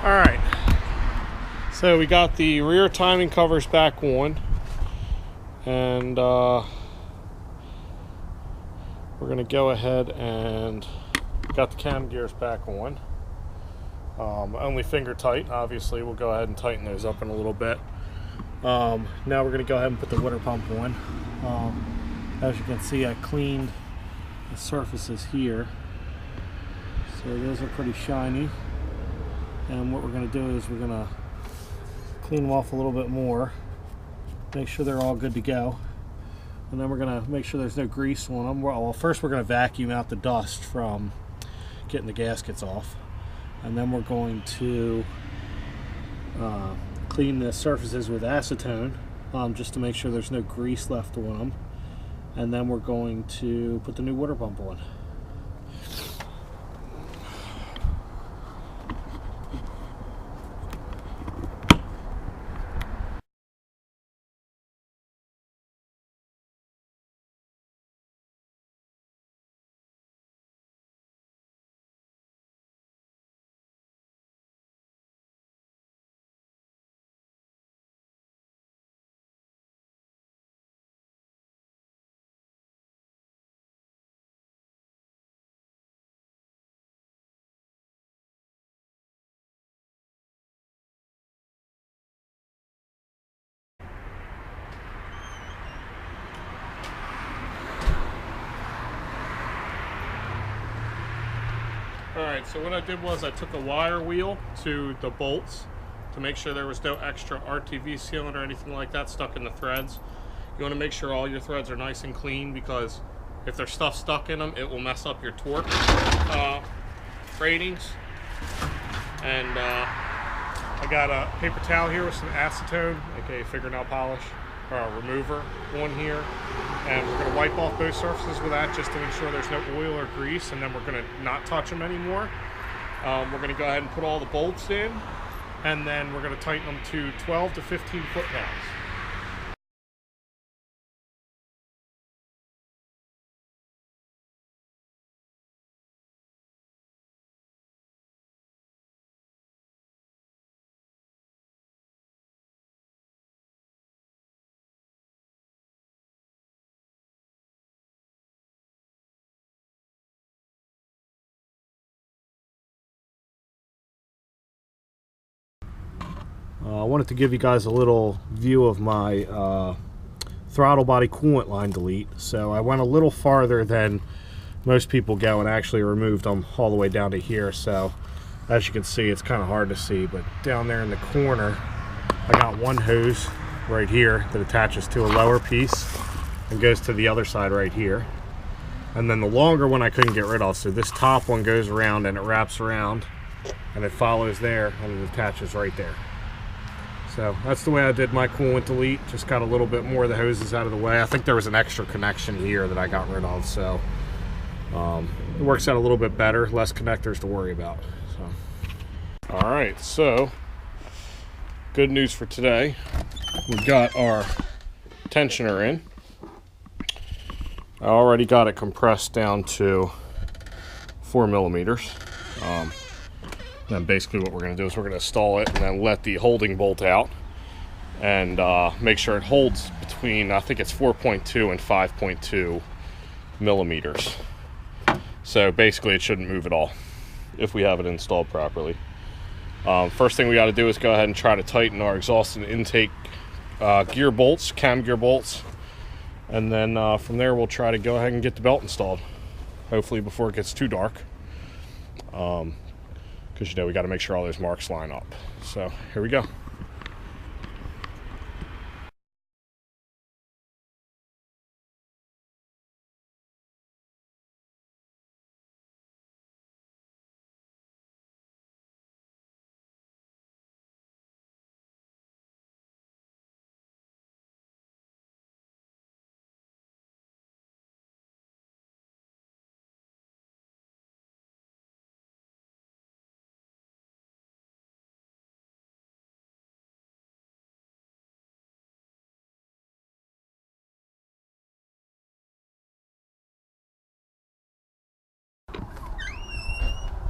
Alright, so we got the rear timing covers back on, and we're going to go ahead and got the cam gears back on. Only finger tight, obviously. We'll go ahead and tighten those up in a little bit. Now we're going to go ahead and put the water pump on. As you can see, I cleaned the surfaces here, so those are pretty shiny. And what we're going to do is we're going to clean them off a little bit more, make sure they're all good to go, and then we're going to make sure there's no grease on them. Well, first we're going to vacuum out the dust from getting the gaskets off, and then we're going to clean the surfaces with acetone, just to make sure there's no grease left on them, and then we're going to put the new water pump on. Alright, so what I did was I took a wire wheel to the bolts to make sure there was no extra RTV sealant or anything like that stuck in the threads. You want to make sure all your threads are nice and clean, because if there's stuff stuck in them, it will mess up your torque ratings. And I got a paper towel here with some acetone, aka fingernail polish, remover on here, and we're going to wipe off both surfaces with that just to ensure there's no oil or grease, and then we're going to not touch them anymore. We're going to go ahead and put all the bolts in, and then we're going to tighten them to 12 to 15 foot-pounds. I wanted to give you guys a little view of my throttle body coolant line delete. So I went a little farther than most people go and actually removed them all the way down to here. So as you can see, it's kind of hard to see, but down there in the corner I got one hose right here that attaches to a lower piece and goes to the other side right here. And then the longer one I couldn't get rid of, so this top one goes around and it wraps around and it follows there and it attaches right there. So that's the way I did my coolant delete. Just got a little bit more of the hoses out of the way. I think there was an extra connection here that I got rid of, so it works out a little bit better, less connectors to worry about. So, all right, so good news for today. We've got our tensioner in. I already got it compressed down to 4 millimeters. Then basically what we're going to do is we're going to install it and then let the holding bolt out and make sure it holds between, I think it's 4.2 and 5.2 millimeters. So basically it shouldn't move at all if we have it installed properly. First thing we got to do is go ahead and try to tighten our exhaust and intake gear bolts, cam gear bolts, and then from there we'll try to go ahead and get the belt installed, hopefully before it gets too dark. Because you know we got to make sure all those marks line up. So here we go.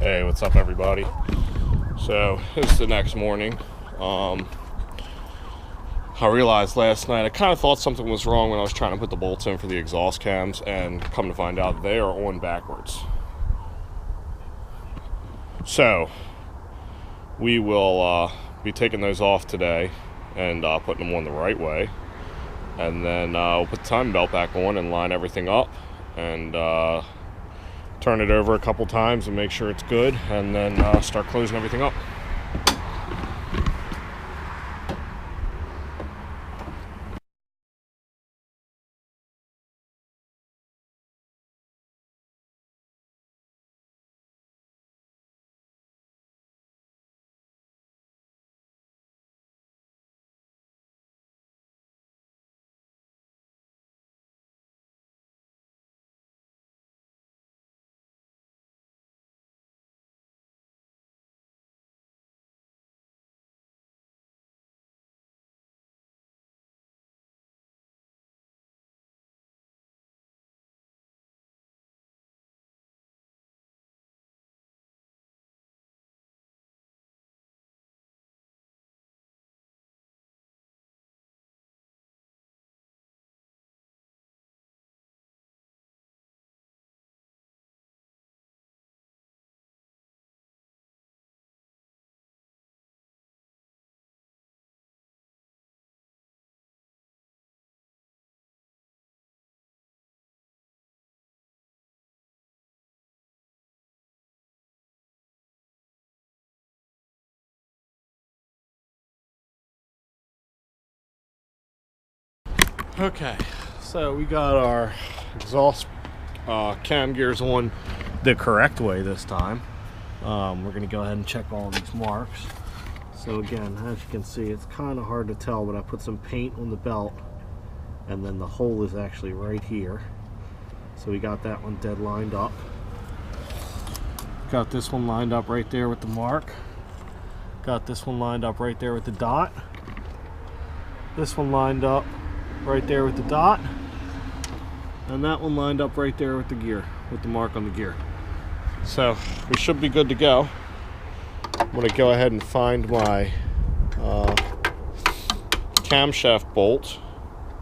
Hey, what's up everybody? So it's the next morning. I realized last night I kind of thought something was wrong when I was trying to put the bolts in for the exhaust cams, and come to find out they are on backwards. So we will be taking those off today and putting them on the right way, and then we'll put the timing belt back on and line everything up and turn it over a couple times and make sure it's good, and then start closing everything up. Okay, so we got our exhaust cam gears on the correct way this time. We're going to go ahead and check all these marks. So again, as you can see, it's kind of hard to tell, but I put some paint on the belt, and then the hole is actually right here. So we got that one dead lined up. Got this one lined up right there with the mark. Got this one lined up right there with the dot. This one lined up right there with the dot, and that one lined up right there with the gear, with the mark on the gear. So we should be good to go. I'm going to go ahead and find my camshaft bolt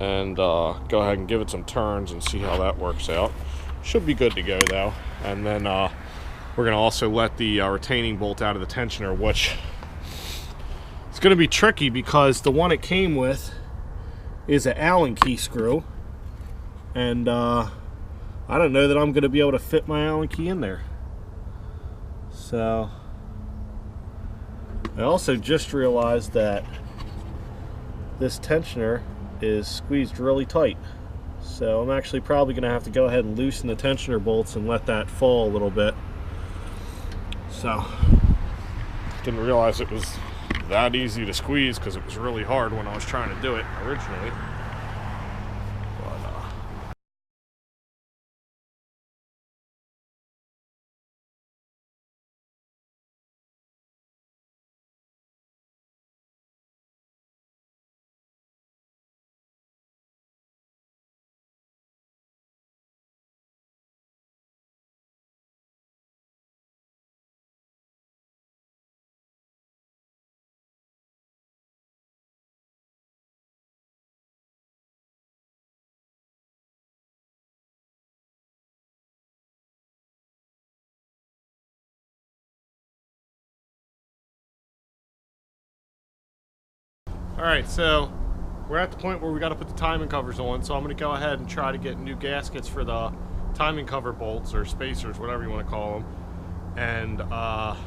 and go ahead and give it some turns and see how that works out. Should be good to go though. And then we're going to also let the retaining bolt out of the tensioner, which is going to be tricky because the one it came with is an Allen key screw, and I don't know that I'm going to be able to fit my Allen key in there. So I also just realized that this tensioner is squeezed really tight, so I'm actually probably going to have to go ahead and loosen the tensioner bolts and let that fall a little bit. So didn't realize it was that easy to squeeze because it was really hard when I was trying to do it originally. Alright, so we're at the point where we got to put the timing covers on, so I'm going to go ahead and try to get new gaskets for the timing cover bolts, or spacers, whatever you want to call them, and a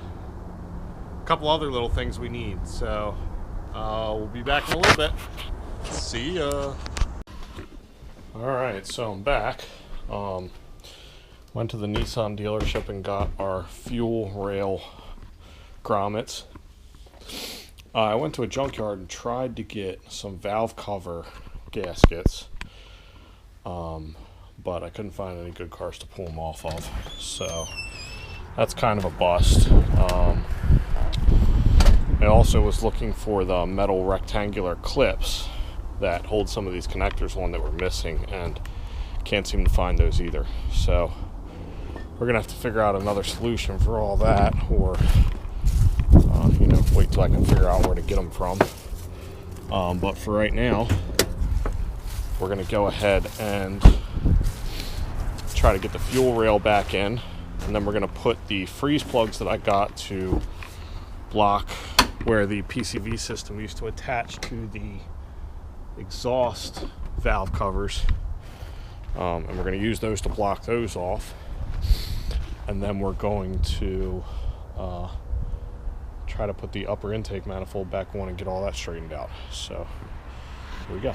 couple other little things we need. So we'll be back in a little bit. See ya. Alright, so I'm back. Went to the Nissan dealership and got our fuel rail grommets. I went to a junkyard and tried to get some valve cover gaskets, but I couldn't find any good cars to pull them off of, so that's kind of a bust. I also was looking for the metal rectangular clips that hold some of these connectors on that were missing, and can't seem to find those either. So we're gonna have to figure out another solution for all that, or You know, wait till I can figure out where to get them from. But for right now, we're going to go ahead and try to get the fuel rail back in, and then we're going to put the freeze plugs that I got to block where the PCV system used to attach to the exhaust valve covers, and we're going to use those to block those off, and then we're going to try to put the upper intake manifold back on and get all that straightened out. So here we go.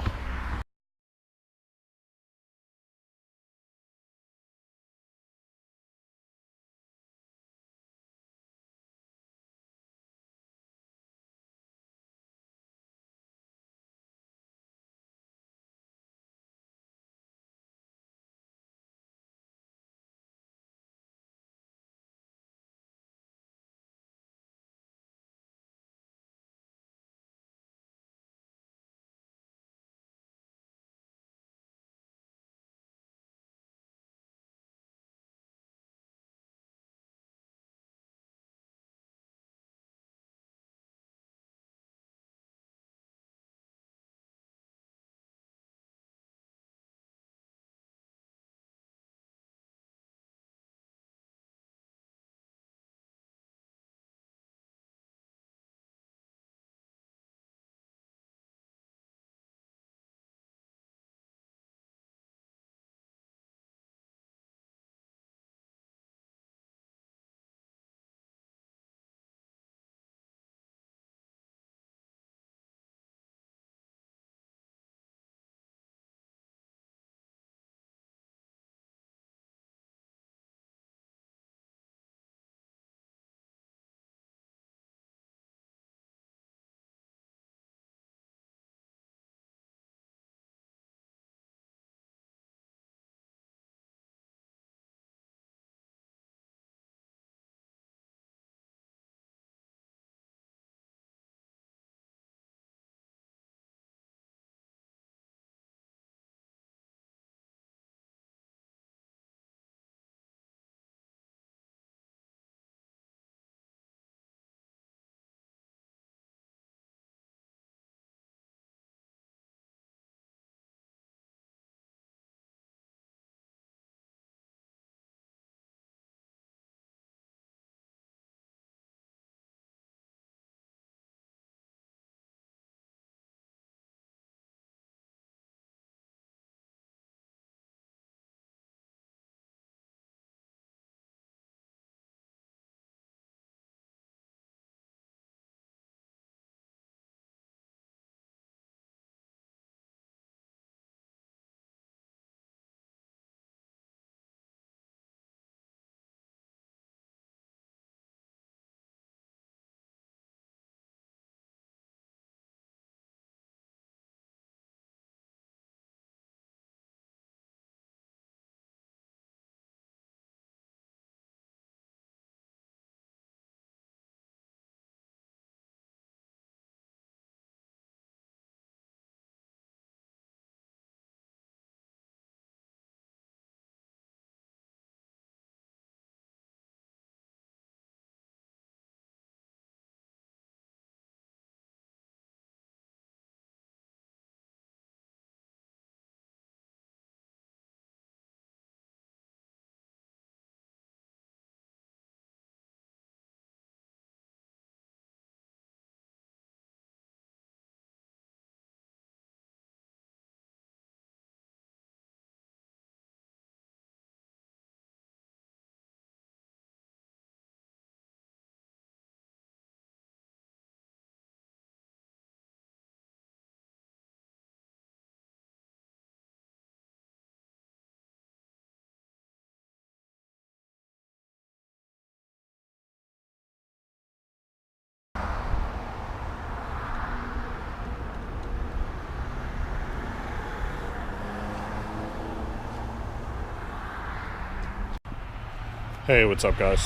Hey, what's up, guys?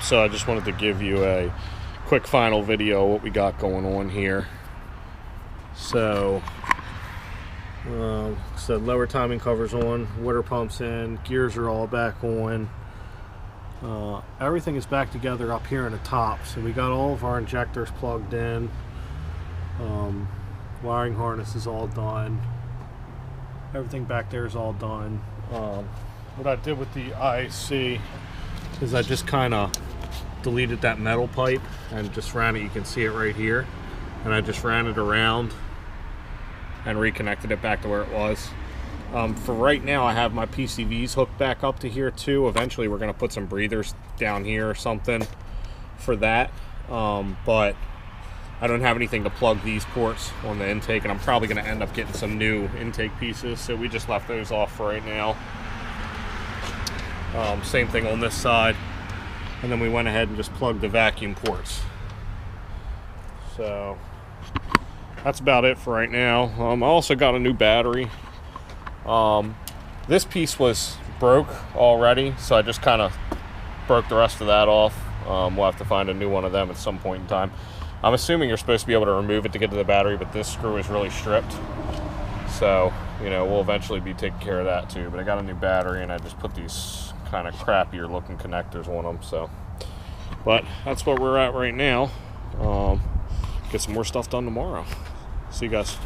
So I just wanted to give you a quick final video of what we got going on here. So lower timing covers on, water pumps in, gears are all back on, Everything is back together up here in the top. So we got all of our injectors plugged in. Wiring harness is all done. Everything back there is all done. What I did with the IC is I just kind of deleted that metal pipe and just ran it. You can see it right here. And I just ran it around and reconnected it back to where it was. For right now, I have my PCVs hooked back up to here too. Eventually, we're going to put some breathers down here or something for that. But I don't have anything to plug these ports on the intake, and I'm probably going to end up getting some new intake pieces. So we just left those off for right now. Same thing on this side. And then we went ahead and just plugged the vacuum ports. So that's about it for right now. I also got a new battery. This piece was broke already, so I just kind of broke the rest of that off. We'll have to find a new one of them at some point in time. I'm assuming you're supposed to be able to remove it to get to the battery, but this screw is really stripped. So, you know, we'll eventually be taking care of that too. But I got a new battery, and I just put these kind of crappier looking connectors on them. So, but that's where we're at right now. Get some more stuff done tomorrow. See you guys.